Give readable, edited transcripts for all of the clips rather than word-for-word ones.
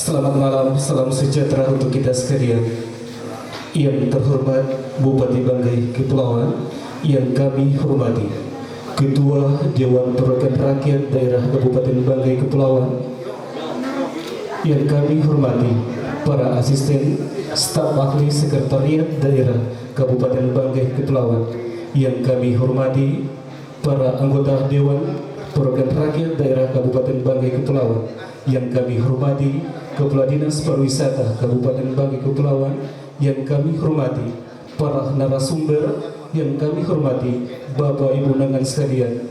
Selamat malam, salam sejahtera untuk kita sekalian. Yang terhormat Bupati Banggai Kepulauan, yang kami hormati Ketua Dewan Perwakilan Rakyat Daerah Kabupaten Banggai Kepulauan, yang kami hormati para asisten staf ahli sekretariat daerah Kabupaten Banggai Kepulauan, yang kami hormati para anggota Dewan Perwakilan Rakyat Daerah Kabupaten Banggai Kepulauan, yang kami hormati Kepala Dinas Pariwisata Kabupaten Banggai Kepulauan, yang kami hormati para narasumber, yang kami hormati Bapak Ibu undangan sekalian.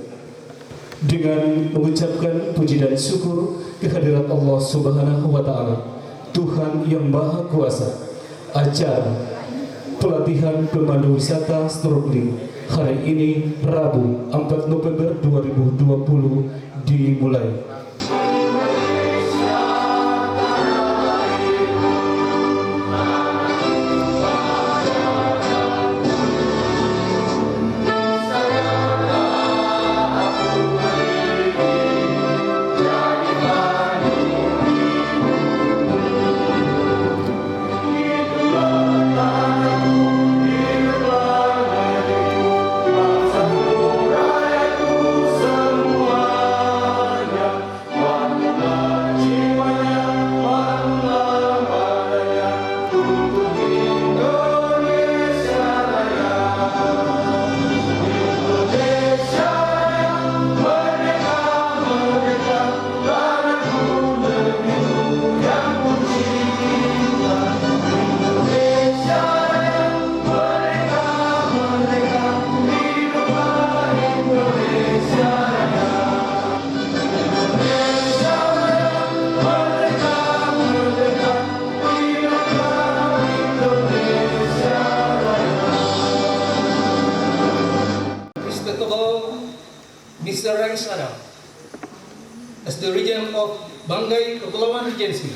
Dengan mengucapkan puji dan syukur kehadirat Allah Subhanahu wa Ta'ala, Tuhan yang Maha Kuasa, acara pelatihan pemandu wisata snorkeling hari ini Rabu 4 November 2020 dimulai. Mr. Rais Adam, as the Regent of Banggai Kepulauan Regency,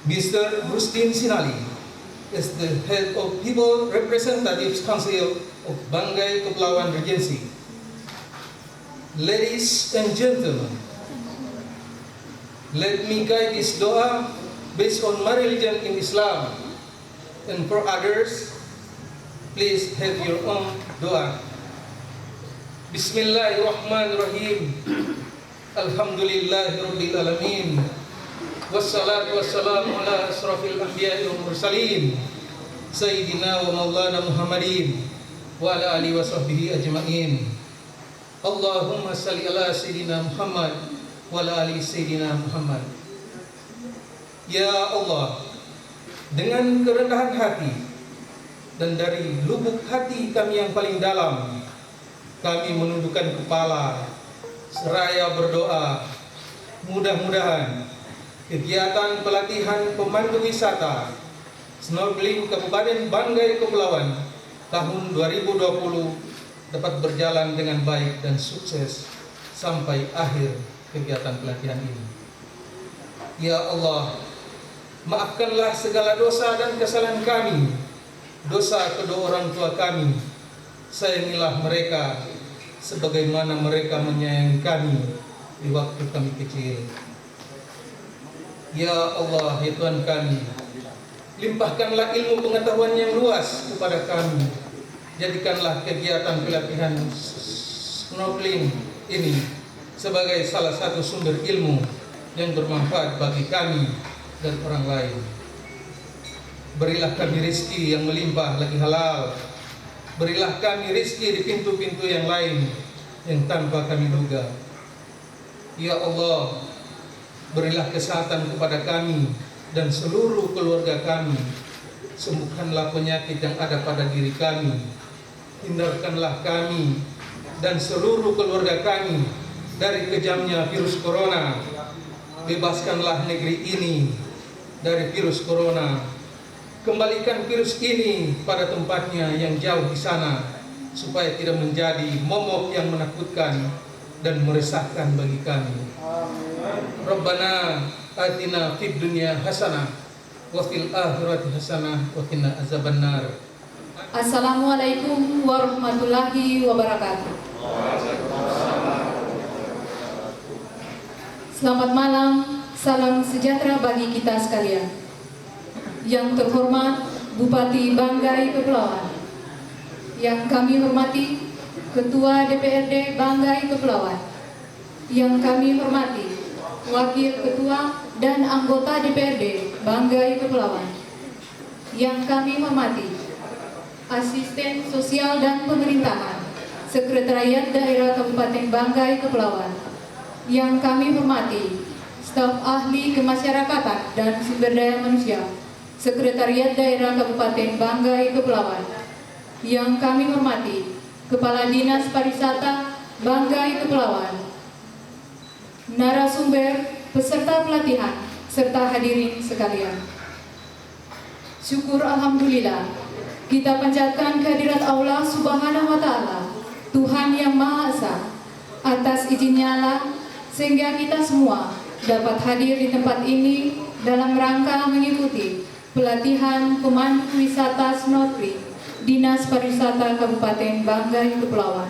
Mr. Rustin Sinali, as the Head of People Representatives Council of Banggai Kepulauan Regency. Ladies and gentlemen, let me guide this doa based on my religion in Islam, and for others, please have your own doa. Bismillahirrahmanirrahim. Alhamdulillahirabbil alamin. Wassalatu wassalamu ala asrafil anbiya'i wal mursalin sayyidina wa maulana Muhammadin wa ala alihi wa sahbihi ajma'in. Allahumma salli ala sayyidina Muhammad wa ala ali sayyidina Muhammad. Ya Allah, dengan kerendahan hati dan dari lubuk hati kami yang paling dalam, kami menundukkan kepala seraya berdoa, mudah-mudahan kegiatan pelatihan pemandu wisata snorkeling Kabupaten Banggai Kepulauan tahun 2020 dapat berjalan dengan baik dan sukses sampai akhir kegiatan pelatihan ini. Ya Allah, maafkanlah segala dosa dan kesalahan kami, dosa kedua orang tua kami. Sayangilah mereka sebagaimana mereka menyayangi kami di waktu kami kecil. Ya Allah, ya Tuhan kami, limpahkanlah ilmu pengetahuan yang luas kepada kami. Jadikanlah kegiatan pelatihan snorkeling ini sebagai salah satu sumber ilmu yang bermanfaat bagi kami dan orang lain. Berilah kami rezeki yang melimpah lagi halal. Berilah kami rezeki di pintu-pintu yang lain yang tanpa kami duga. Ya Allah, berilah kesehatan kepada kami dan seluruh keluarga kami. Sembuhkanlah penyakit yang ada pada diri kami. Hindarkanlah kami dan seluruh keluarga kami dari kejamnya virus corona. Bebaskanlah negeri ini dari virus corona. Kembalikan virus ini pada tempatnya yang jauh di sana, supaya tidak menjadi momok yang menakutkan dan meresahkan bagi kami. Rabbana atina fid dunya hasanah wa fil akhirati hasanah wa qina azabannar. Assalamualaikum warahmatullahi wabarakatuh. Selamat malam, salam sejahtera bagi kita sekalian. Yang terhormat Bupati Banggai Kepulauan, yang kami hormati Ketua DPRD Banggai Kepulauan, yang kami hormati Wakil Ketua dan anggota DPRD Banggai Kepulauan, yang kami hormati Asisten Sosial dan Pemerintahan Sekretariat Daerah Kabupaten Banggai Kepulauan, yang kami hormati staf ahli kemasyarakatan dan sumber daya manusia Sekretariat Daerah Kabupaten Banggai Kepulauan, yang kami hormati Kepala Dinas Pariwisata Banggai Kepulauan, narasumber, peserta pelatihan, serta hadirin sekalian. Syukur Alhamdulillah, kita panjatkan kehadirat Allah Subhanahu wa Ta'ala, Tuhan yang Maha Esa, atas izinnya Allah, sehingga kita semua dapat hadir di tempat ini dalam rangka mengikuti pelatihan pemandu wisata snorkeling Dinas Pariwisata Kabupaten Banggai Kepulauan.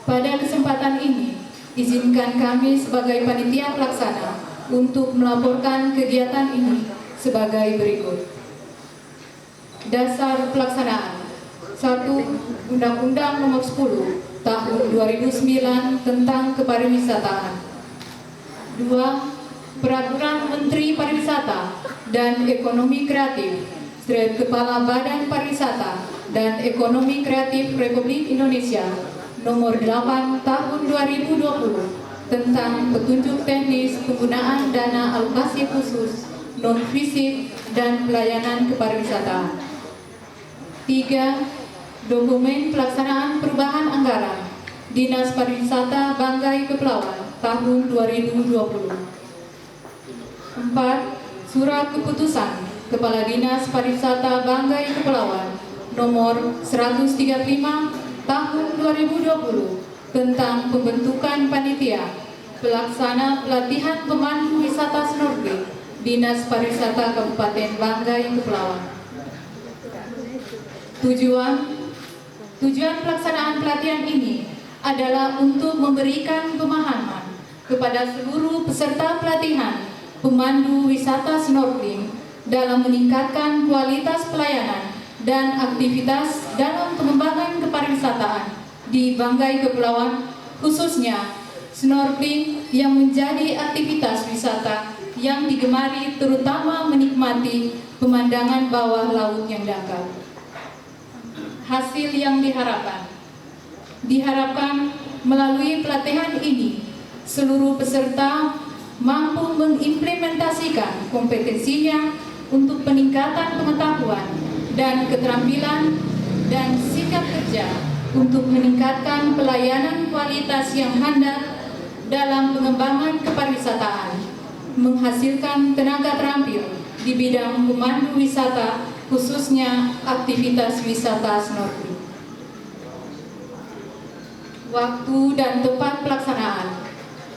Pada kesempatan ini, izinkan kami sebagai panitia pelaksana untuk melaporkan kegiatan ini sebagai berikut. Dasar pelaksanaan: 1. Undang-Undang Nomor 10 Tahun 2009 tentang Kepariwisataan. 2. Peraturan Menteri Pariwisata dan Ekonomi Kreatif Kepala Badan Pariwisata dan Ekonomi Kreatif Republik Indonesia Nomor 8 Tahun 2020 tentang petunjuk teknis penggunaan dana alokasi khusus non-fisik dan pelayanan kepariwisataan. 3. Dokumen pelaksanaan perubahan anggaran Dinas Pariwisata Banggai Kepulauan tahun 2020. 4. Surat Keputusan Kepala Dinas Pariwisata Banggai Kepulauan nomor 135 tahun 2020 tentang pembentukan panitia pelaksana pelatihan pemandu wisata snorkeling Dinas Pariwisata Kabupaten Banggai Kepulauan. Tujuan pelaksanaan pelatihan ini adalah untuk memberikan pemahaman kepada seluruh peserta pelatihan pemandu wisata snorkeling dalam meningkatkan kualitas pelayanan dan aktivitas dalam pengembangan kepariwisataan di Banggai Kepulauan, khususnya snorkeling yang menjadi aktivitas wisata yang digemari terutama menikmati pemandangan bawah laut yang dangkal. Hasil yang diharapkan melalui pelatihan ini seluruh peserta mampu mengimplementasikan kompetensinya untuk peningkatan pengetahuan dan keterampilan dan sikap kerja untuk meningkatkan pelayanan kualitas yang handal dalam pengembangan kepariwisataan, menghasilkan tenaga terampil di bidang pemandu wisata, khususnya aktivitas wisata snorkeling. Waktu dan tempat pelaksanaan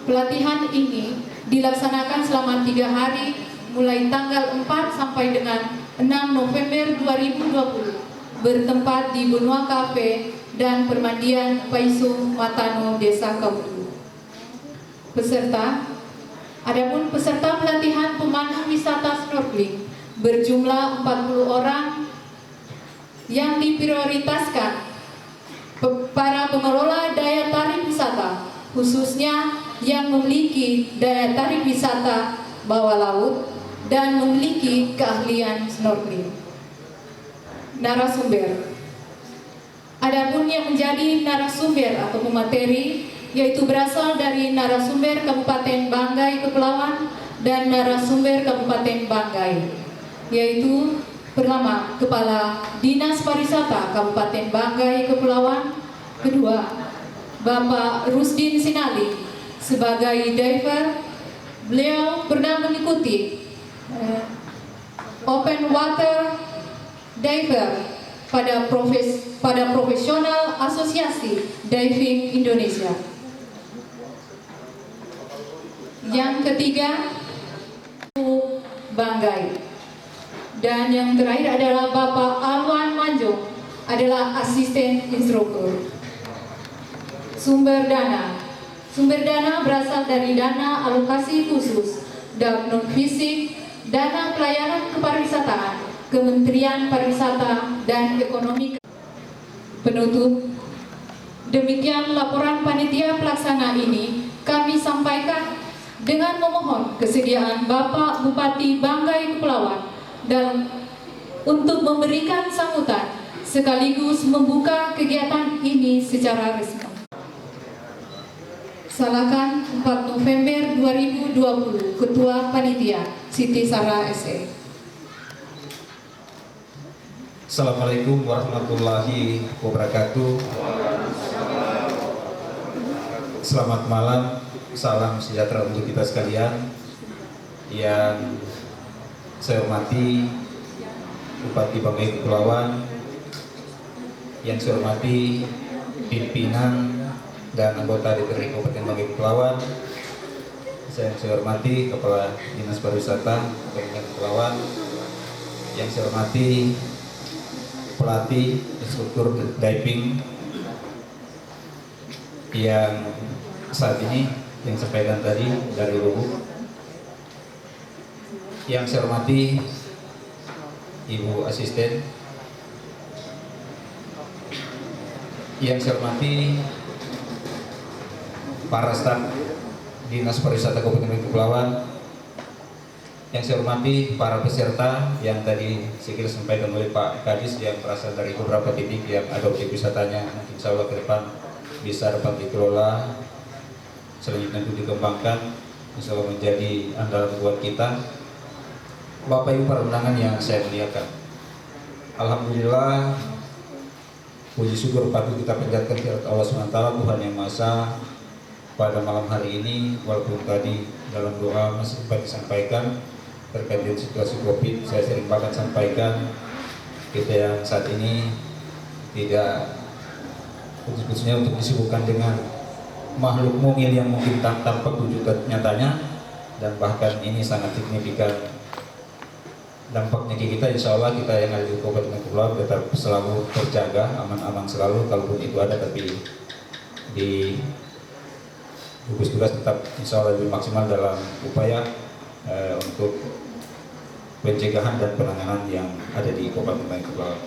pelatihan ini dilaksanakan selama 3 hari mulai tanggal 4 sampai dengan 6 November 2020 bertempat di Benua Cafe dan Permandian Paisu Matano, Desa Kautu. Adapun peserta pelatihan pemandu wisata snorkeling berjumlah 40 orang yang diprioritaskan para pengelola daya tarik wisata, khususnya yang memiliki daya tarik wisata bawah laut dan memiliki keahlian snorkeling. Narasumber. Adapun yang menjadi narasumber atau pemateri yaitu berasal dari narasumber Kabupaten Banggai Kepulauan dan narasumber Kabupaten Banggai, yaitu pertama Kepala Dinas Pariwisata Kabupaten Banggai Kepulauan, kedua Bapak Rusdin Sinali sebagai diver. Beliau pernah mengikuti open water diver pada profesional Asosiasi Diving Indonesia. Yang ketiga Banggai. Dan yang terakhir adalah Bapak Alwan Manjung, adalah asisten instruktur. Sumber dana Sumber dana berasal dari dana alokasi khusus, dan non-fisik, dana pelayanan kepariwisataan, Kementerian Pariwisata dan Ekonomi. Penutup, demikian laporan panitia pelaksana ini kami sampaikan dengan memohon kesediaan Bapak Bupati Banggai Kepulauan dalam untuk memberikan sambutan sekaligus membuka kegiatan ini secara resmi. Silakan 4 November 2020, Ketua Panitia Siti Sarah SE. Assalamualaikum warahmatullahi wabarakatuh. Selamat malam, salam sejahtera untuk kita sekalian. Yang saya hormati Bupati Banggai Kepulauan, yang saya hormati pimpinan dan anggota DPRD Kabupaten Banggai Kepulauan, saya hormati Kepala Dinas Pariwisata Kabupaten Kepulauan, yang saya hormati pelatih instruktur diving yang saat ini yang sampaikan tadi dari Lubu, yang saya hormati Ibu Asisten, yang saya hormati para staf Dinas Pariwisata Kabupaten Kepulauan, yang saya hormati para peserta yang tadi saya sampaikan oleh Pak Kadis yang berasal dari beberapa titik yang ada objek wisatanya, insya Allah ke depan bisa dapat dikelola, selanjutnya itu dikembangkan, insya Allah menjadi andalan buat kita. Bapak Ibu para undangan yang saya muliakan, alhamdulillah, puji syukur patut kita panjatkan kepada Allah SWT, Tuhan Yang Maha Esa. Pada malam hari ini, walaupun tadi dalam doa masih sempat disampaikan terkait dengan situasi COVID, saya sering bahkan sampaikan kita yang saat ini tidak khususnya untuk disibukkan dengan makhluk mungil yang mungkin tanpa wujud nyatanya, dan bahkan ini sangat signifikan dampaknya ke kita. Insya Allah kita yang ada di Kabupaten Kepulauan tetap selalu terjaga, aman-aman selalu, kalaupun itu ada, tapi di gugus tugas tetap insya Allah lebih maksimal dalam upaya untuk pencegahan dan penanganan yang ada di Kabupaten Kepulauan.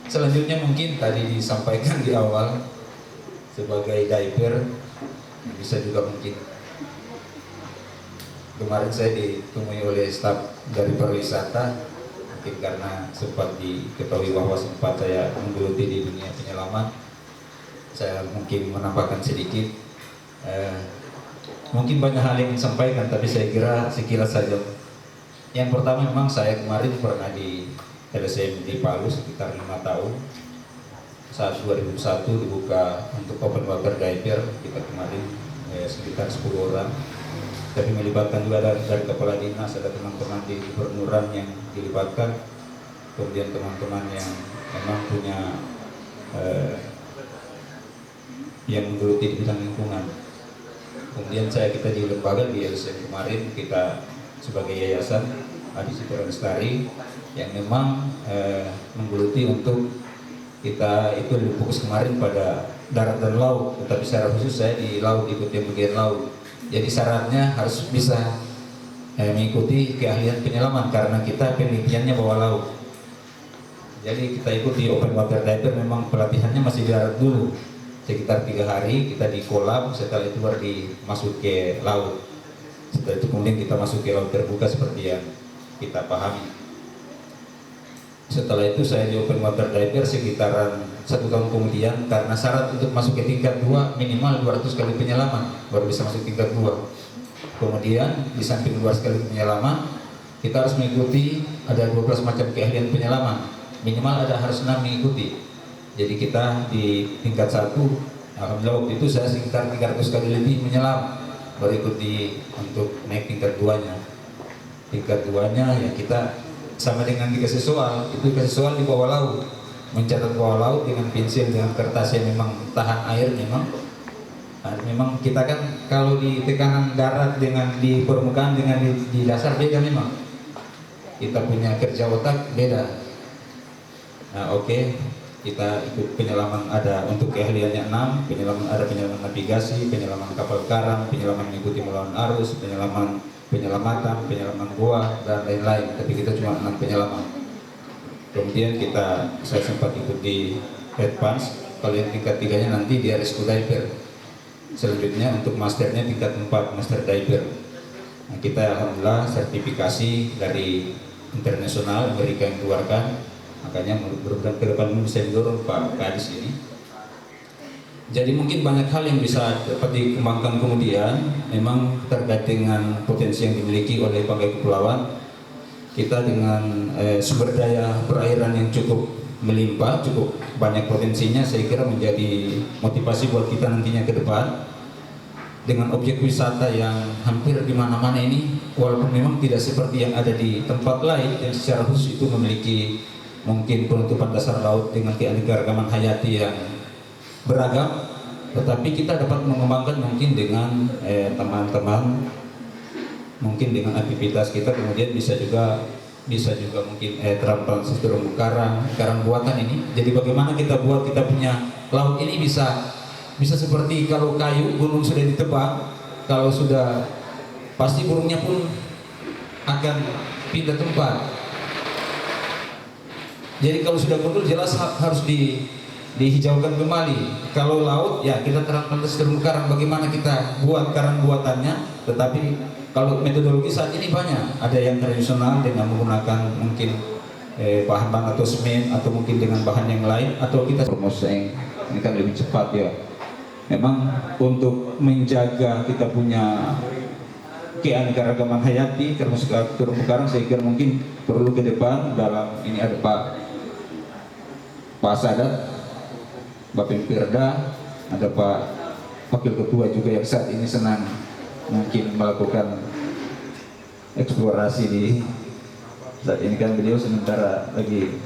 Selanjutnya mungkin tadi disampaikan di awal sebagai diver, bisa juga mungkin kemarin saya ditemui oleh staf dari pariwisata, mungkin karena sempat diketahui bahwa sempat saya menggeluti di dunia penyelaman, saya mungkin menambahkan sedikit. Mungkin banyak hal yang disampaikan, tapi saya kira sekilas saja. Yang pertama, memang saya kemarin pernah di LSM di Palu sekitar 5 tahun. Saat 2001 dibuka untuk open water diver, kita kemarin sekitar 10 orang. Tapi melibatkan juga dari kepala dinas, ada teman-teman di gubernuran yang dilibatkan, kemudian teman-teman yang memang punya yang menggeluti di bidang lingkungan. Kemudian kita di lembaga di LSM kemarin, kita sebagai yayasan Adi Citra Lestari yang memang menggeluti untuk kita itu lebih fokus kemarin pada darat dan laut, tetapi secara khusus saya di laut, ikut yang bagian laut. Jadi syaratnya harus bisa mengikuti keahlian penyelaman karena kita penelitiannya bawah laut. Jadi kita ikut di open water diver, memang pelatihannya masih di darat dulu sekitar 3 hari, kita di kolam, setelah itu baru dimasuk ke laut. Setelah itu kemudian kita masuk ke laut terbuka seperti yang kita pahami. Setelah itu saya di open water diver sekitaran 1 tahun kemudian, karena syarat untuk masuk ke tingkat 2 minimal 200 kali penyelaman baru bisa masuk tingkat 2. Kemudian di samping 200 kali penyelaman, kita harus mengikuti ada 12 macam keahlian penyelaman, minimal harus 6 mengikuti. Jadi kita di tingkat 1, alhamdulillah waktu itu saya sekitar 300 kali lebih menyelam, baru ikuti untuk naik tingkat 2-nya. Tingkat 2-nya ya kita sama dengan dikasih soal, itu kasih soal di bawah laut, mencatat bawah laut dengan pensil, dengan kertas yang memang tahan air memang. Nah, memang kita kan kalau di tekanan darat dengan di permukaan dengan di dasar beda memang. Kita punya kerja otak beda. Nah oke. kita ikut penyelaman, ada untuk keahliannya 6, penyelaman ada penyelaman navigasi, penyelaman kapal karang, penyelaman mengikuti melawan arus, penyelamatan, penyelaman goa dan lain-lain. Tapi kita cuma 6 penyelaman. Kemudian saya sempat ikut di advance. Kalau yang tingkat 3-nya nanti di rescue diver. Selanjutnya untuk masternya tingkat 4, master diver. Nah, kita alhamdulillah sertifikasi dari internasional Amerika yang keluarkan, makanya mudah-mudahan ke depan bisa didorong Pak Kadis ini. Jadi mungkin banyak hal yang bisa dapat dikembangkan kemudian. Memang terkait dengan potensi yang dimiliki oleh Banggai Kepulauan, kita dengan sumber daya perairan yang cukup melimpah, cukup banyak potensinya, saya kira menjadi motivasi buat kita nantinya ke depan. Dengan objek wisata yang hampir di mana-mana ini, walaupun memang tidak seperti yang ada di tempat lain yang secara khusus itu memiliki mungkin penutupan dasar laut dengan keanekaragaman hayati yang beragam, tetapi kita dapat mengembangkan mungkin dengan teman-teman, mungkin dengan aktivitas kita kemudian bisa juga mungkin terapkan sistem karang buatan ini. Jadi bagaimana kita buat kita punya laut ini bisa seperti kalau kayu gunung sudah ditebang, kalau sudah pasti burungnya pun akan pindah tempat. Jadi kalau sudah gundul jelas harus dihijaukan kembali. Kalau laut ya kita terapkan sistem karang, bagaimana kita buat karang buatannya. Tetapi kalau metodologi saat ini banyak, ada yang tradisional dengan menggunakan mungkin bahan atau semen, atau mungkin dengan bahan yang lain, atau kita promosi ini kan lebih cepat ya. Memang untuk menjaga kita punya keanekaragaman hayati termasuk terumbu karang, saya kira mungkin perlu ke depan dalam ini ada Pak Sadat, Bapak Perda, ada Pak Wakil Ketua juga yang saat ini senang mungkin melakukan eksplorasi di saat ini kan beliau sementara lagi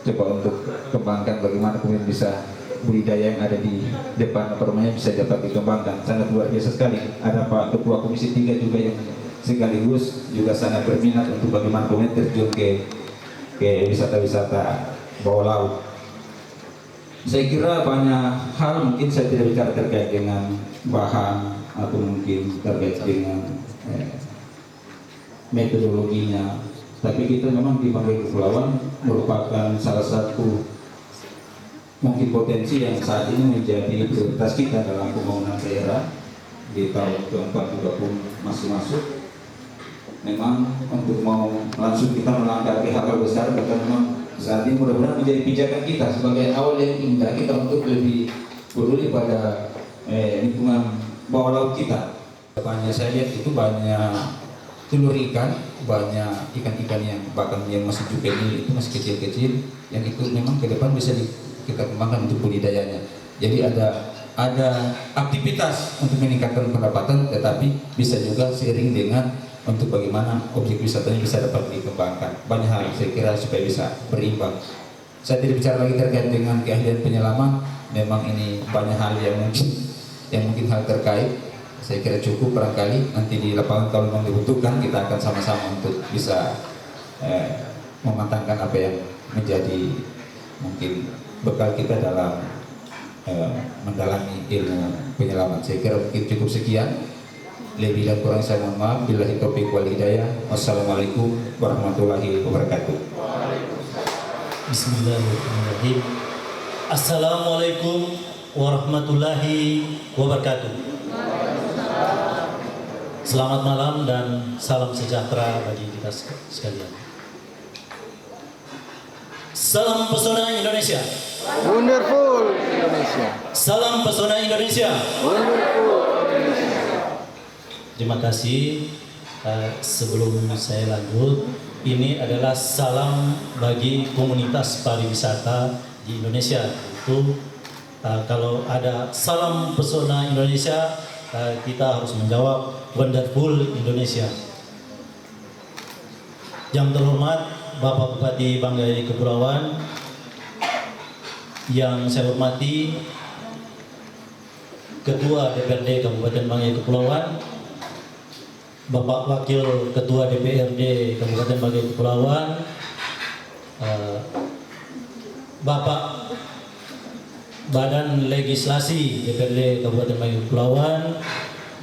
coba untuk kembangkan bagaimana kemudian bisa budidaya yang ada di depan namanya bisa dapat dikembangkan. Sangat luar biasa sekali. Ada Pak Ketua Komisi 3 juga yang sekaligus juga sangat berminat untuk bagaimana kemudian terjun ke wisata-wisata bawah laut. Saya kira banyak hal mungkin saya tidak bicara terkait dengan bahan atau mungkin terkait dengan metodologinya, tapi kita memang di Banggai Kepulauan merupakan salah satu mungkin potensi yang saat ini menjadi prioritas kita dalam pembangunan daerah di tahun keempat juga pun masih masuk. Memang untuk mau langsung kita melangkah ke hal besar, bahkan memang saat ini mudah-mudahan menjadi pijakan kita sebagai awal yang indah kita untuk lebih peduli pada lingkungan bawah laut kita. Banyak saya lihat itu banyak telur ikan, banyak ikan-ikan yang bahkan yang masih juvenil itu masih kecil-kecil, yang itu memang ke depan bisa kita kembangkan untuk budidayanya. Jadi ada aktivitas untuk meningkatkan pendapatan, tetapi bisa juga seiring dengan untuk bagaimana objek wisatanya bisa dapat dikembangkan. Banyak hal saya kira supaya bisa berimbang. Saya tidak bicara lagi terkait dengan keahlian penyelaman. Memang ini banyak hal yang mungkin hal terkait. Saya kira cukup barangkali nanti di lapangan kalau memang dibutuhkan kita akan sama-sama untuk bisa mematangkan apa yang menjadi mungkin bekal kita dalam mendalami ilmu penyelaman. Saya kira mungkin cukup sekian. Lebih dan kurang saya mohon maaf. Billahi taufiq wal hidayah. Wassalamualaikum warahmatullahi wabarakatuh. Bismillahirrahmanirrahim. Assalamualaikum warahmatullahi wabarakatuh. Selamat malam dan salam sejahtera bagi kita sekalian. Salam pesona Indonesia. Wonderful Indonesia. Salam pesona Indonesia. Wonderful Indonesia. Terima kasih. Sebelum saya lanjut, ini adalah salam bagi komunitas pariwisata di Indonesia. Itu kalau ada salam pesona Indonesia, kita harus menjawab wonderful Indonesia. Yang terhormat Bapak Bupati Banggai Kepulauan, yang saya hormati Ketua DPRD Kabupaten Banggai Kepulauan, Bapak Wakil Ketua DPRD Kabupaten Banggai Kepulauan, Bapak Badan Legislasi DPRD Kabupaten Bangka Kepulauan,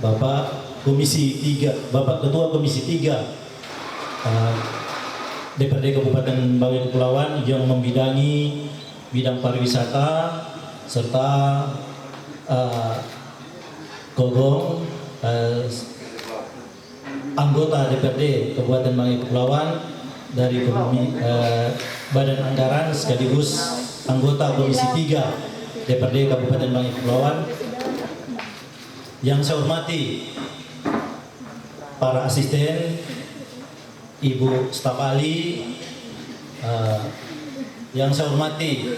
Bapak Ketua Komisi 3 DPRD Kabupaten Bangka Kepulauan yang membidangi bidang pariwisata serta Gogong, anggota DPRD Kabupaten Bangka Kepulauan dari Badan Anggaran sekaligus anggota Komisi 3 DPRD Kabupaten Bangka Kepulauan. Yang saya hormati para asisten, Ibu staf ahli, yang saya hormati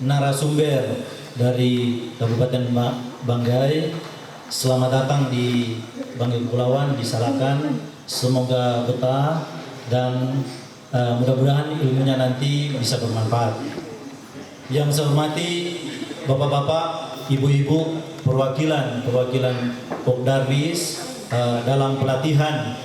narasumber dari Kabupaten Banggai, selamat datang di Bangka Kepulauan, di Salakan. Semoga betah dan mudah-mudahan ilmunya nanti bisa bermanfaat. Yang saya hormati bapak-bapak, ibu-ibu, perwakilan Pokdarwis dalam pelatihan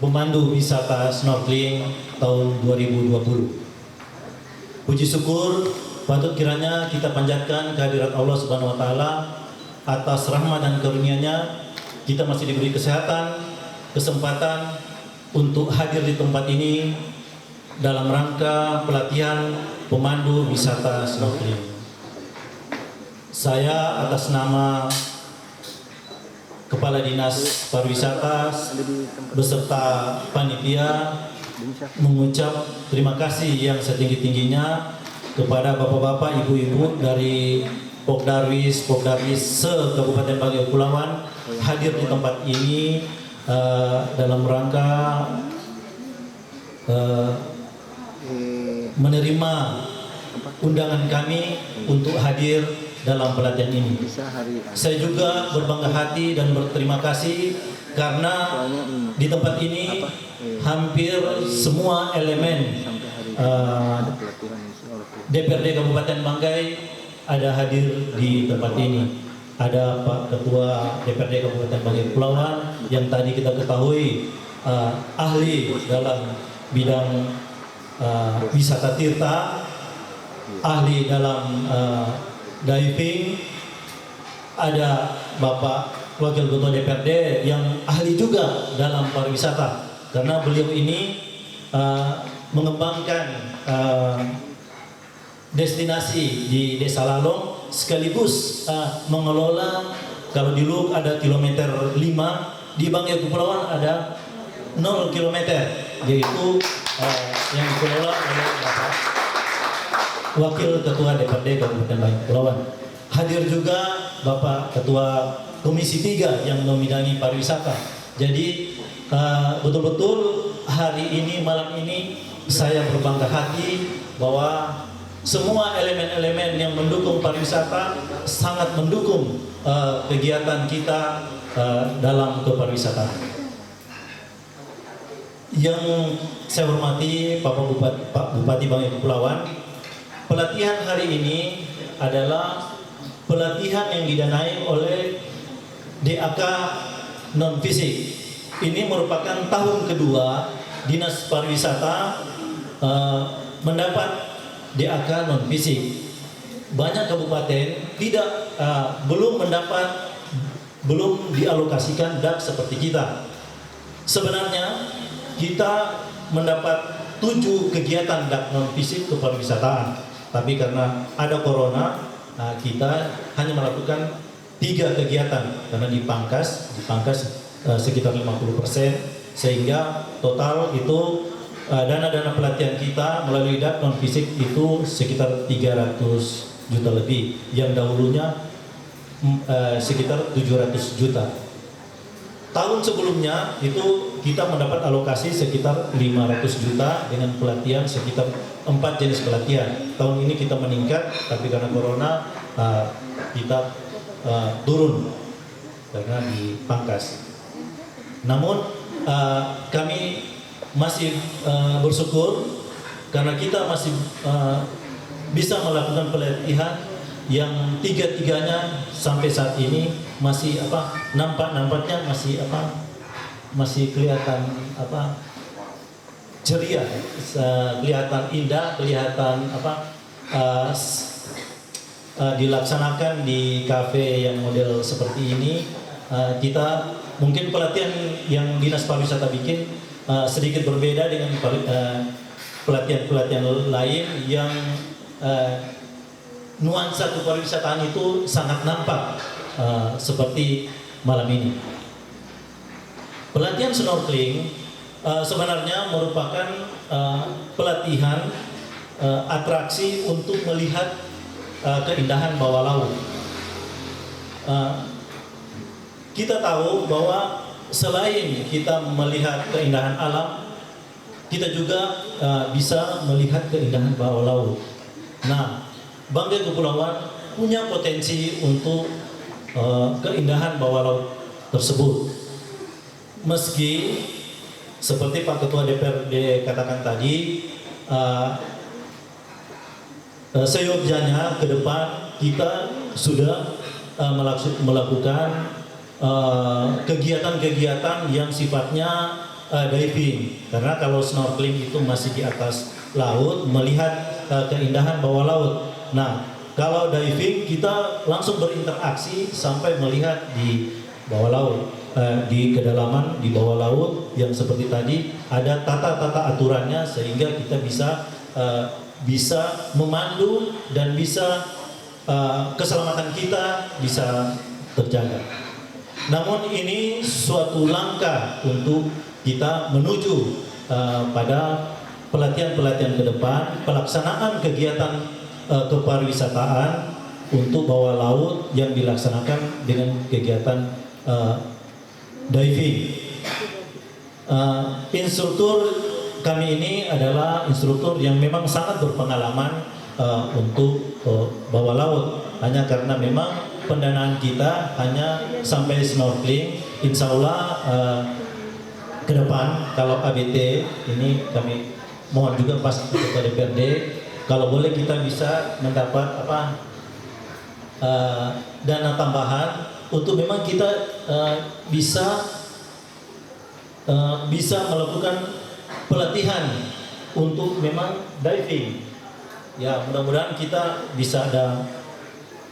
pemandu wisata snorkeling tahun 2020. Puji syukur patut kiranya kita panjatkan kehadirat Allah Subhanahu wa taala atas rahmat dan karunia-Nya kita masih diberi kesehatan, kesempatan untuk hadir di tempat ini dalam rangka pelatihan pemandu wisata snorkeling. Saya atas nama Kepala Dinas Pariwisata beserta panitia mengucap terima kasih yang setinggi-tingginya kepada bapak-bapak, ibu-ibu dari Pokdarwis se-Kabupaten Bangka Kepulauan hadir di tempat ini dalam rangka menerima undangan kami untuk hadir dalam pelatihan ini. Saya juga berbangga hati dan berterima kasih karena di tempat ini hampir semua elemen DPRD Kabupaten Banggai ada hadir di tempat ini. Ada Pak Ketua DPRD Kabupaten Bangka Kepulauan yang tadi kita ketahui ahli dalam bidang wisata tirta, ahli dalam diving. Ada Bapak Wakil Ketua DPRD yang ahli juga dalam pariwisata karena beliau ini mengembangkan destinasi di Desa Lalong sekaligus mengelola, kalau di Luk ada kilometer 5, di Bangka Kepulauan ada 0 kilometer, yaitu yang dikelola oleh Bapak Wakil Ketua DPRD Kabupaten Bangka Kepulauan. Hadir juga Bapak Ketua Komisi 3 yang membidangi pariwisata. Jadi betul-betul hari ini, malam ini saya berbangga hati bahwa semua elemen-elemen yang mendukung pariwisata sangat mendukung kegiatan kita dalam kepariwisataan. Yang saya hormati Pak Bupati Bangka Kepulauan, pelatihan hari ini adalah pelatihan yang didanai oleh DAK non fisik. Ini merupakan tahun kedua Dinas Pariwisata mendapat DAK non fisik. Banyak kabupaten belum dialokasikan DAK seperti kita. Sebenarnya kita mendapat 7 kegiatan DAK non fisik kepariwisataan, tapi karena ada corona, kita hanya melakukan 3 kegiatan karena dipangkas sekitar 50%, sehingga total itu dana-dana pelatihan kita melalui DAK non fisik itu sekitar 300 juta lebih, yang dahulunya sekitar 700 juta. Tahun sebelumnya itu kita mendapat alokasi sekitar 500 juta dengan pelatihan sekitar 4 jenis pelatihan. Tahun ini kita meningkat, tapi karena corona kita turun karena dipangkas. Namun kami masih bersyukur karena kita masih bisa melakukan pelatihan yang tiga-tiganya sampai saat ini masih nampaknya masih kelihatan ceria, kelihatan indah, kelihatan dilaksanakan di kafe yang model seperti ini. Kita mungkin pelatihan yang Dinas Pariwisata bikin sedikit berbeda dengan pelatihan-pelatihan lain yang nuansa kepariwisataan itu sangat nampak seperti malam ini. Pelatihan snorkeling sebenarnya merupakan pelatihan atraksi untuk melihat keindahan bawah laut. Kita tahu bahwa selain kita melihat keindahan alam, kita juga bisa melihat keindahan bawah laut. Nah, Banggai Kepulauan punya potensi untuk keindahan bawah laut tersebut. Meski seperti Pak Ketua DPRD katakan tadi, seyogyanya ke depan kita sudah melakukan kegiatan-kegiatan yang sifatnya diving, karena kalau snorkeling itu masih di atas laut melihat keindahan bawah laut. Nah, kalau diving kita langsung berinteraksi sampai melihat di bawah laut, di kedalaman di bawah laut yang seperti tadi ada tata-tata aturannya sehingga kita bisa memandu dan bisa keselamatan kita bisa terjaga. Namun ini suatu langkah untuk kita menuju pada pelatihan-pelatihan ke depan, pelaksanaan kegiatan kepariwisataan untuk bawah laut yang dilaksanakan dengan kegiatan diving. Instruktur kami ini adalah instruktur yang memang sangat berpengalaman untuk bawah laut, hanya karena memang pendanaan kita hanya sampai snorkeling. Insya Allah ke depan kalau ABT ini kami mohon juga pas kepada DPRD, kalau boleh kita bisa mendapat dana tambahan untuk memang kita bisa melakukan pelatihan untuk memang diving. Ya, mudah-mudahan kita bisa ada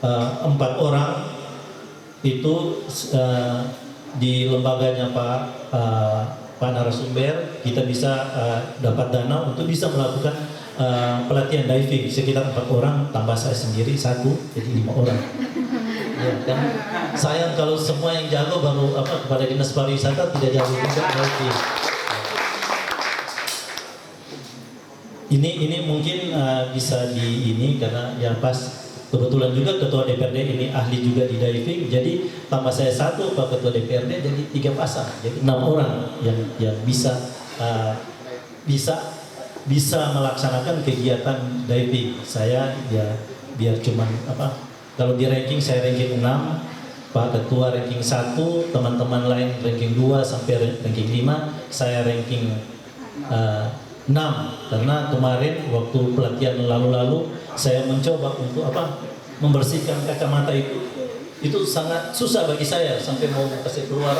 4 orang itu di lembaganya Pak narasumber, kita bisa dapat dana untuk bisa melakukan pelatihan diving sekitar 4 orang tambah saya sendiri 1, jadi 5 orang. Ya, kan sayang kalau semua yang jago baru kepada Dinas Pariwisata tidak jago juga diving. Ini mungkin bisa karena yang pas kebetulan juga Ketua DPRD ini ahli juga di diving, jadi tambah saya 1 Pak Ketua DPRD jadi 3 pasang, jadi 6 orang yang bisa melaksanakan kegiatan diving. Saya ya biar cuman kalau di ranking saya ranking 6, Pak Ketua ranking 1, teman-teman lain ranking 2 sampai ranking 5, saya ranking 6, karena kemarin waktu pelatihan lalu-lalu saya mencoba untuk membersihkan kacamata itu sangat susah bagi saya, sampai mau kasih keluar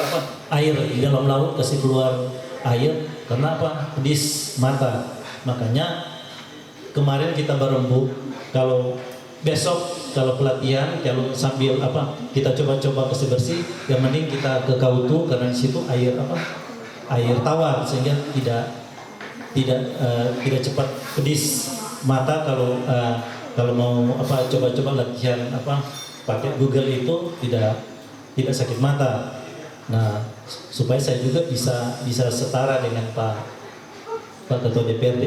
air di dalam laut, kasih keluar air karena pedis mata. Makanya kemarin kita berembuk, kalau besok kalau pelatihan kalau sambil kita coba-coba kasih bersih, yang mending kita ke Kautu karena di situ air tawar sehingga tidak cepat pedis mata. Kalau mau coba-coba latihan pakai Google itu tidak sakit mata. Nah, supaya saya juga bisa setara dengan Pak Ketua DPRD.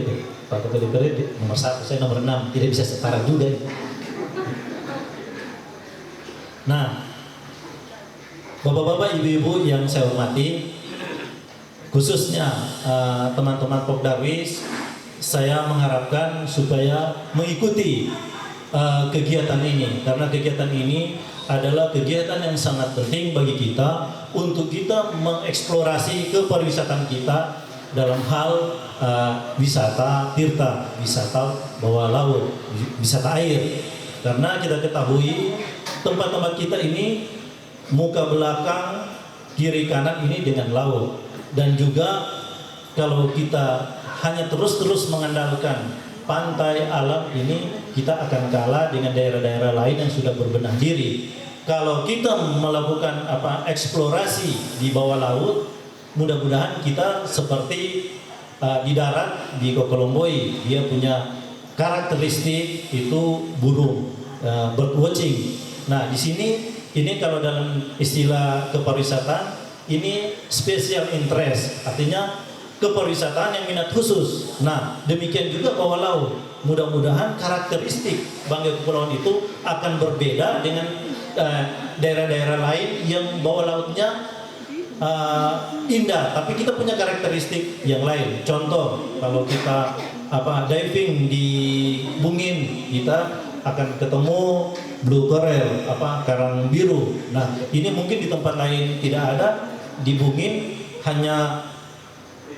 Pak Ketua DPRD nomor 1, saya nomor 6, tidak bisa setara juga. Nah, bapak-bapak, ibu-ibu yang saya hormati, khususnya teman-teman Pokdarwis, saya mengharapkan supaya mengikuti kegiatan ini, karena kegiatan ini adalah kegiatan yang sangat penting bagi kita untuk kita mengeksplorasi kepariwisataan kita dalam hal wisata tirta, wisata bawah laut, wisata air. Karena kita ketahui tempat-tempat kita ini muka belakang, kiri kanan ini dengan laut. Dan juga kalau kita hanya terus-terus mengandalkan pantai alam ini kita akan kalah dengan daerah-daerah lain yang sudah berbenah diri. Kalau kita melakukan eksplorasi di bawah laut, mudah-mudahan kita seperti di darat di Kokolomboi, dia punya karakteristik itu burung bird watching. Nah, di sini ini kalau dalam istilah kepariwisataan ini special interest, artinya kepariwisataan yang minat khusus. Nah, demikian juga bawah laut. Mudah-mudahan karakteristik Banggai Kepulauan itu akan berbeda dengan daerah-daerah lain yang bawah lautnya indah, tapi kita punya karakteristik yang lain. Contoh, kalau kita diving di Bungin, kita akan ketemu blue coral, karang biru. Nah, ini mungkin di tempat lain tidak ada. Di Bungin hanya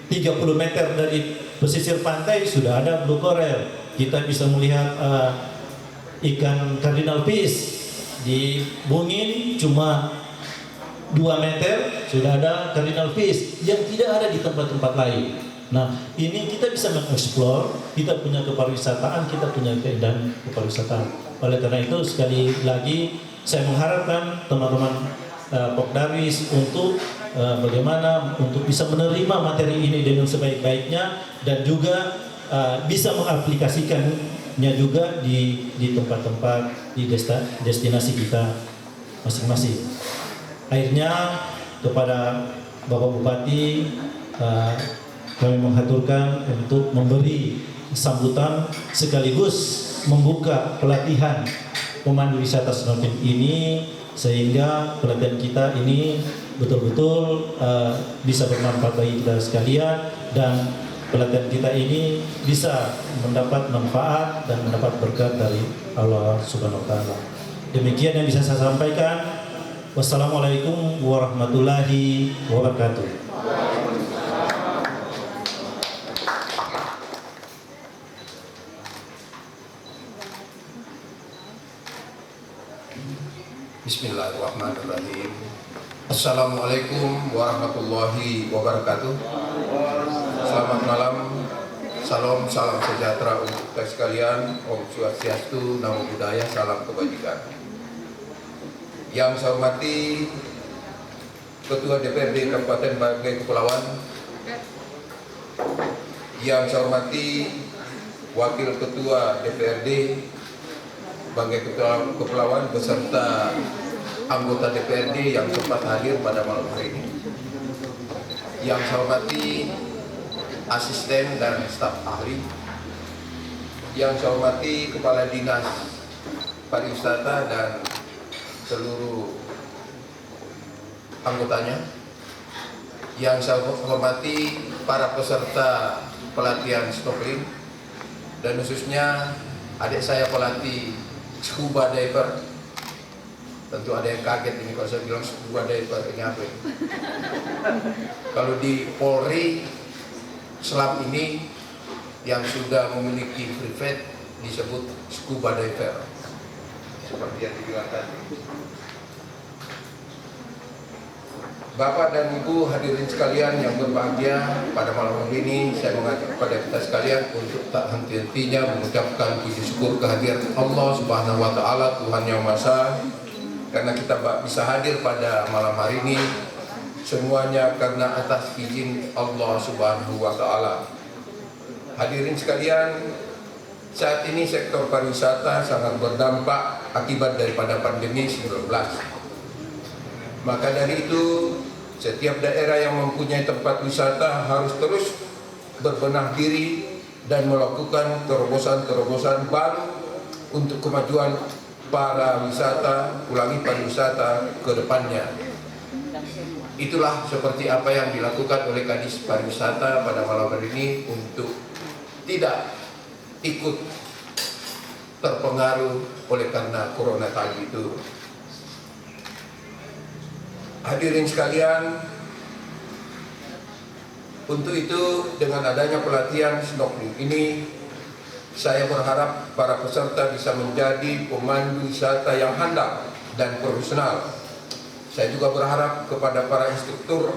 30 meter dari pesisir pantai sudah ada blue coral. Kita bisa melihat ikan cardinal fish. Di Bungin cuma 2 meter sudah ada cardinal fish yang tidak ada di tempat-tempat lain. Nah, ini kita bisa mengeksplor, kita punya kepariwisataan, kita punya keindahan kepariwisataan. Oleh karena itu, sekali lagi saya mengharapkan teman-teman Pokdarwis untuk bagaimana untuk bisa menerima materi ini dengan sebaik-baiknya dan juga bisa mengaplikasikannya juga di tempat-tempat di destinasi kita masing-masing. Akhirnya kepada Bapak Bupati kami menghaturkan untuk memberi sambutan sekaligus membuka pelatihan pemandu wisata snorkeling ini, sehingga pelatihan kita ini betul-betul bisa bermanfaat bagi kita sekalian dan pelatihan kita ini bisa mendapat manfaat dan mendapat berkat dari Allah Subhanahu wa taala. Demikian yang bisa saya sampaikan. Wassalamualaikum warahmatullahi wabarakatuh. Bismillahirrahmanirrahim. Assalamualaikum warahmatullahi wabarakatuh. Selamat malam. Salam sejahtera untuk kita sekalian. Om Swastiastu, Namo Buddhaya, salam kebajikan. Yang saya hormati Ketua DPRD Kabupaten Banggai Kepulauan, yang saya hormati Wakil Ketua DPRD Banggai Kepulauan beserta anggota DPRD yang sempat hadir pada malam hari ini, yang saya hormati asisten dan staf ahli, yang saya hormati Kepala Dinas Pariwisata dan seluruh anggotanya, yang saya hormati para peserta pelatihan snorkeling, dan khususnya adik saya pelatih scuba diver. Tentu ada yang kaget ini kalau saya bilang scuba diver ini apa ini? Kalau di Polri selam ini yang sudah memiliki privat disebut scuba diver, seperti yang dibilang tadi. Bapak dan Ibu hadirin sekalian yang berbahagia, pada malam hari ini saya mengajak kepada kita sekalian untuk tak henti-hentinya mengucapkan puji syukur kehadiran Allah Subhanahu wa taala, Tuhan yang Maha Esa, karena kita bisa hadir pada malam hari ini semuanya karena atas izin Allah Subhanahu wa taala. Hadirin sekalian, saat ini sektor pariwisata sangat berdampak akibat daripada pandemi 19. Maka dari itu, setiap daerah yang mempunyai tempat wisata harus terus berbenah diri dan melakukan terobosan-terobosan baru untuk kemajuan para wisata, pariwisata ke depannya. Itulah seperti apa yang dilakukan oleh Kadis Pariwisata pada malam hari ini untuk tidak ikut terpengaruh oleh karena corona tadi itu. Hadirin sekalian, untuk itu dengan adanya pelatihan snorkeling ini, saya berharap para peserta bisa menjadi pemandu wisata yang handal dan profesional. Saya juga berharap kepada para instruktur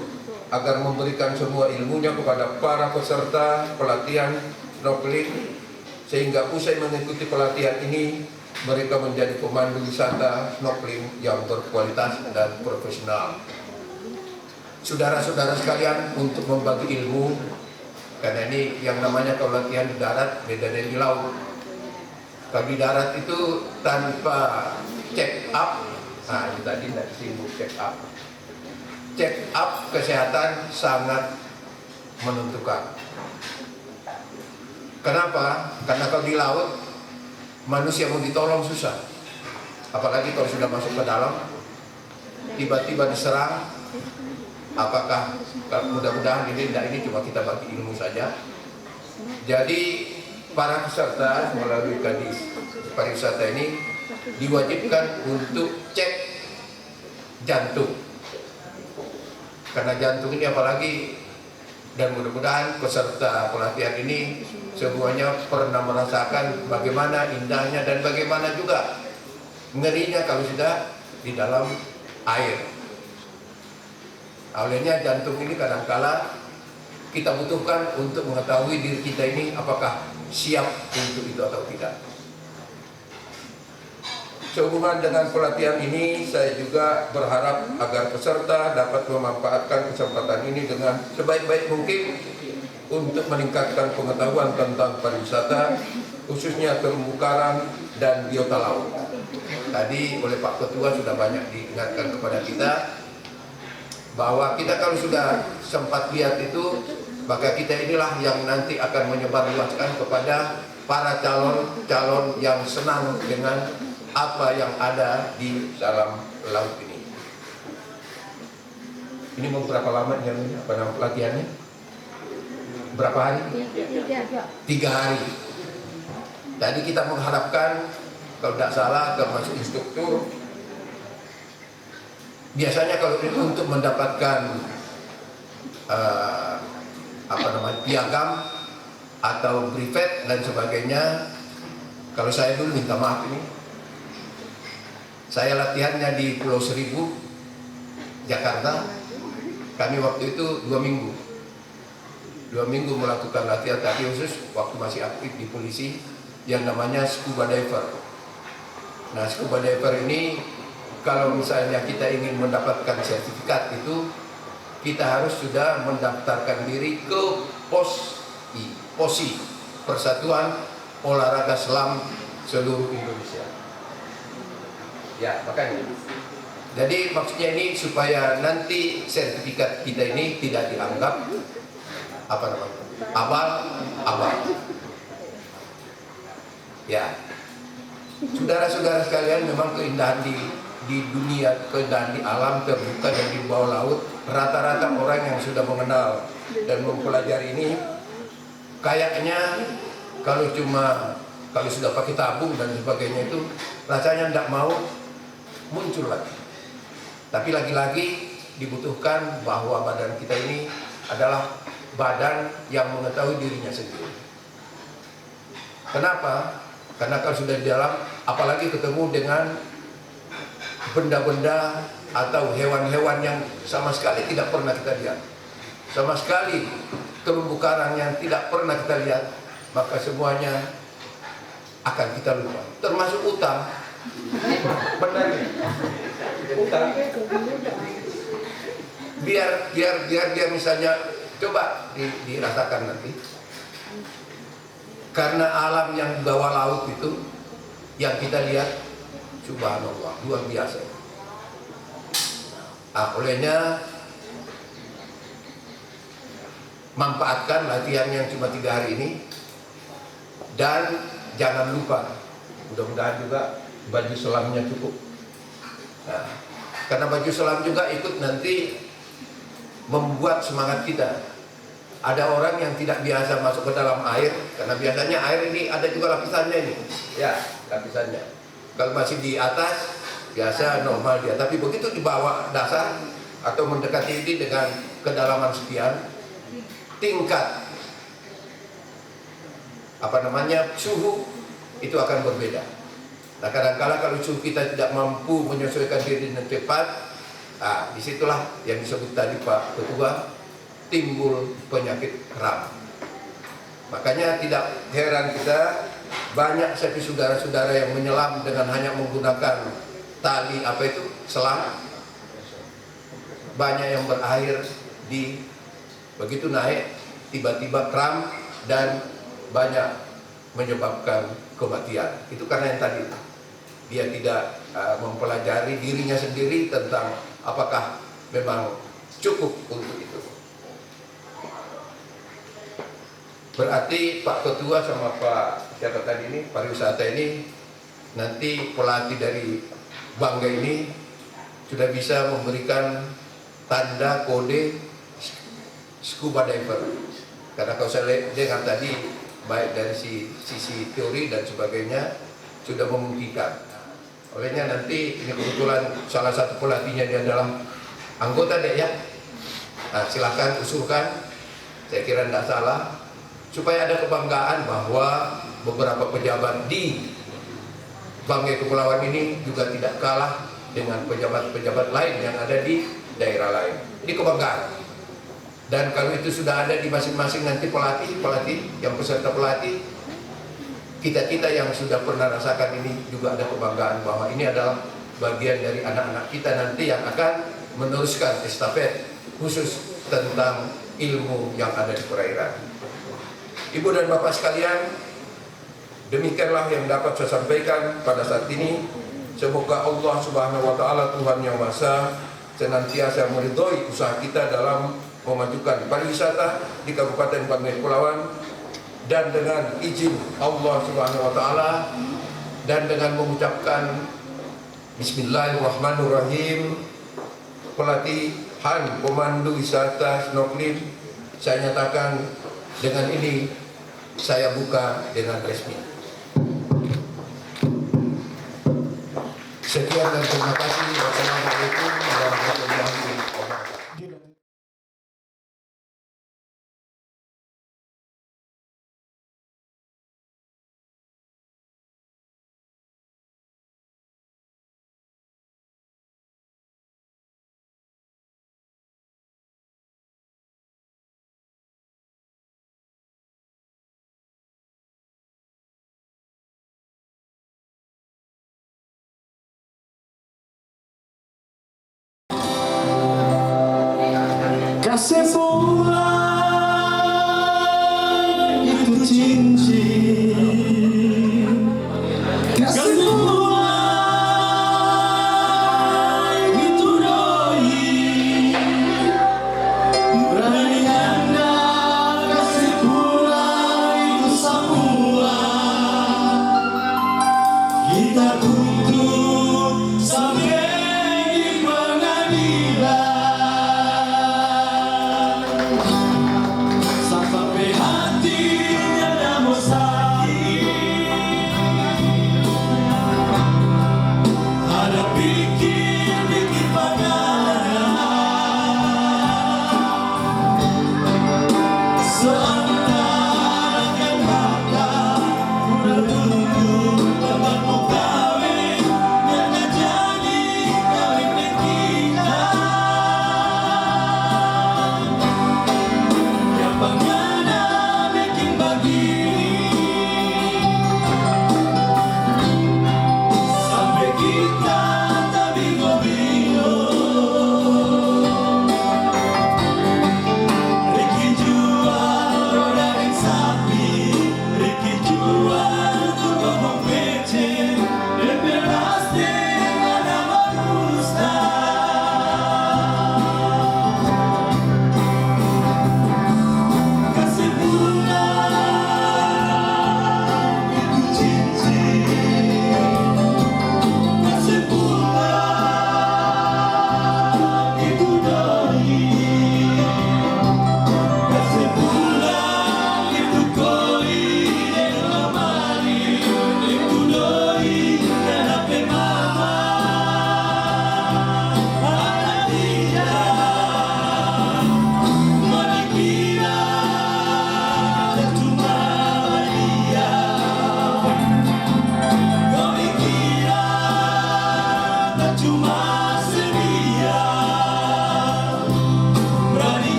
agar memberikan semua ilmunya kepada para peserta pelatihan snorkeling sehingga usai mengikuti pelatihan ini mereka menjadi pemandu wisata snorkeling yang berkualitas dan profesional. Saudara-saudara sekalian, untuk membagi ilmu, karena ini yang namanya kalau latihan di darat beda dari di laut. Kalau di darat itu tanpa check up, nah ini tadi tidak disinggung check up. Check up kesehatan sangat menentukan. Kenapa? Karena kalau di laut manusia mau ditolong susah. Apalagi kalau sudah masuk ke dalam, tiba-tiba diserang. Apakah mudah-mudahan ini cuma kita bagi ilmu saja. Jadi para peserta melalui Kadis Pariwisata ini diwajibkan untuk cek jantung. Karena jantung ini apalagi, dan mudah-mudahan peserta pelatihan ini semuanya pernah merasakan bagaimana indahnya dan bagaimana juga ngerinya kalau sudah di dalam air. Olehnya jantung ini kadangkala kita butuhkan untuk mengetahui diri kita ini apakah siap untuk itu atau tidak. Sehubungan dengan pelatihan ini, saya juga berharap agar peserta dapat memanfaatkan kesempatan ini dengan sebaik-baik mungkin untuk meningkatkan pengetahuan tentang pariwisata, khususnya terumbu karang dan biota laut. Tadi oleh Pak Ketua sudah banyak diingatkan kepada kita bahwa kita kalau sudah sempat lihat itu, maka kita inilah yang nanti akan menyebarluaskan kepada para calon-calon yang senang dengan apa yang ada di dalam laut ini. Ini mau berapa lama pelatihannya? Berapa hari? 3 hari. Tadi kita mengharapkan, kalau tidak salah, termasuk instruktur, biasanya kalau itu untuk mendapatkan piagam atau brevet dan sebagainya, kalau saya dulu minta maaf ini, saya latihannya di Pulau Seribu, Jakarta. Kami waktu itu 2 minggu. 2 minggu melakukan latihan, tapi khusus waktu masih aktif di polisi, yang namanya scuba diver. Nah, scuba diver ini kalau misalnya kita ingin mendapatkan sertifikat itu, kita harus sudah mendaftarkan diri ke POSI, Persatuan Olahraga Selam Seluruh Indonesia. Ya, makanya. Jadi maksudnya ini supaya nanti sertifikat kita ini tidak dianggap abal. Ya, saudara-saudara sekalian, memang keindahan di dunia, keindahan di alam terbuka dan di bawah laut, rata-rata orang yang sudah mengenal dan mempelajari ini, kayaknya kalau sudah pakai tabung dan sebagainya itu rasanya tidak mau muncul lagi. Tapi lagi-lagi dibutuhkan bahwa badan kita ini adalah badan yang mengetahui dirinya sendiri. Kenapa? Karena kalau sudah di dalam, apalagi ketemu dengan benda-benda atau hewan-hewan yang sama sekali tidak pernah kita lihat, sama sekali terumbu karang yang tidak pernah kita lihat, maka semuanya akan kita lupa, termasuk utang. Benar ya? Utang. Biar misalnya, coba dirasakan nanti. Karena alam yang di bawah laut itu yang kita lihat, subhanallah, luar biasa. Olehnya manfaatkan latihan yang cuma 3 hari ini, dan jangan lupa, mudah-mudahan juga baju selamnya cukup. Nah, karena baju selam juga ikut nanti membuat semangat kita. Ada orang yang tidak biasa masuk ke dalam air, karena biasanya air ini ada juga lapisannya ini. Ya, lapisannya. Kalau masih di atas, biasa normal dia. Tapi begitu di bawah dasar atau mendekati ini dengan kedalaman sekian, tingkat suhu itu akan berbeda. Nah, kadang-kala kalau suhu kita tidak mampu menyesuaikan diri dengan cepat, disitulah yang disebut tadi Pak Ketua, timbul penyakit kram. Makanya tidak heran kita banyak sekali saudara-saudara yang menyelam dengan hanya menggunakan tali selang. Banyak yang berakhir di begitu naik tiba-tiba kram dan banyak menyebabkan kematian. Itu karena yang tadi dia tidak mempelajari dirinya sendiri tentang apakah memang cukup untuk itu. Berarti Pak Ketua sama Pak siapa tadi ini pariwisata ini nanti pelatih dari Bangga ini sudah bisa memberikan tanda kode scuba diver. Karena kalau saya dengar tadi baik dari sisi teori dan sebagainya sudah memungkinkan. Olehnya nanti ini kebetulan salah satu pelatihnya dia adalah anggota dek ya. Nah, silakan usulkan. Saya kira tidak salah supaya ada kebanggaan bahwa beberapa pejabat di Banggai Kepulauan ini juga tidak kalah dengan pejabat-pejabat lain yang ada di daerah lain. Ini kebanggaan. Dan kalau itu sudah ada di masing-masing nanti pelatih yang peserta pelatih, kita yang sudah pernah rasakan ini juga ada kebanggaan bahwa ini adalah bagian dari anak-anak kita nanti yang akan meneruskan estafet khusus tentang ilmu yang ada di perairan. Ibu dan Bapak sekalian, demikianlah yang dapat saya sampaikan pada saat ini. Semoga Allah Subhanahu wa taala Tuhan yang Maha Esa senantiasa meridhoi usaha kita dalam memajukan pariwisata di Kabupaten Banggai Kepulauan, dan dengan izin Allah Subhanahu wa taala dan dengan mengucapkan Bismillahirrahmanirrahim, pelatihan pemandu wisata snorkeling saya nyatakan dengan ini saya buka dengan resmi. Sekian dan terima kasih. Wassalamualaikum warahmatullahi wabarakatuh. Kesembuhan itu cincin, kesembuhan itu doi, berani anda kasih pula itu semua, kita tuntut sampai di pengadilan.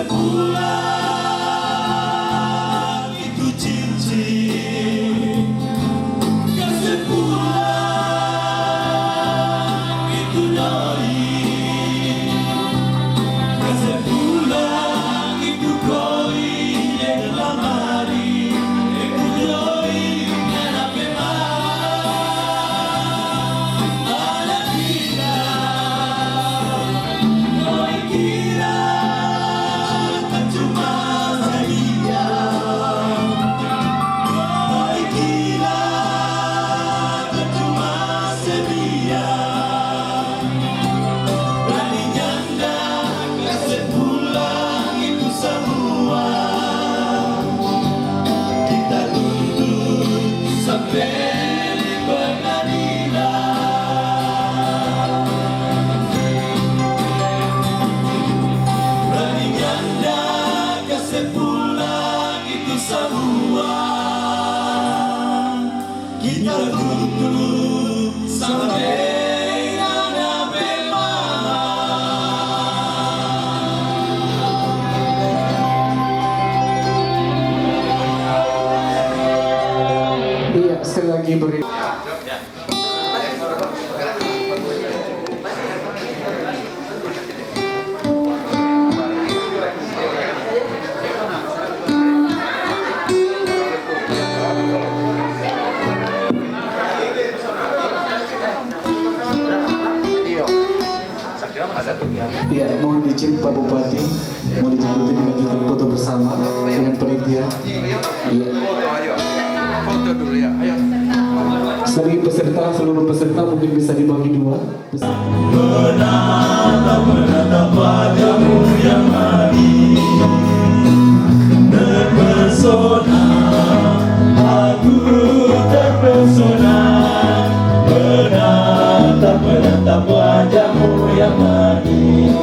pulang itu cincin, kasih pulang itu doi, kasih pulang itu koi yang lamari, itu doi yang apa ada kita, koi kira tak cuma sedia, koi kira tak cuma sedia. Berani nyanda kasih pulang itu semua, kita tuntut sampai di pengadilan. Berani nyanda kasih pulang itu semua, kita tuntut sampai ada memang. Iya, sekali lagi beri. Iya, mohon izin Pak Bupati, mohon izin untuk dilanjutkan foto bersama dengan panitia. Iya. Foto dulu ya, ayo. Sebagai peserta, seluruh peserta mungkin bisa dibagi dua. Menatap wajahmu yang manis, terpesona, aku terpesona. Menatap wajahmu yang manis,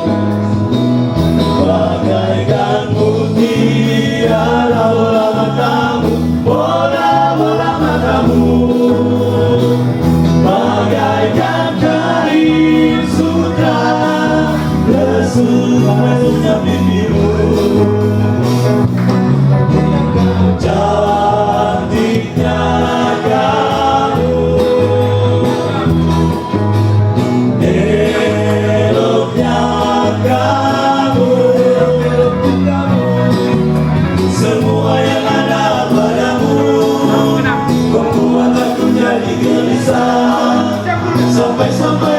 bagaikan mutiara bola matamu, bola matamu. Bagaikan kain sutra, lesungnya bibirmu. Cantiknya kamu, eloknya kamu, semua yang ada padamu membuat aku jadi gelisah, sampai-sampai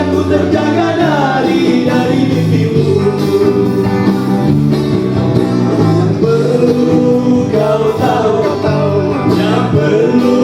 aku terjaga dari dirimu. Perlu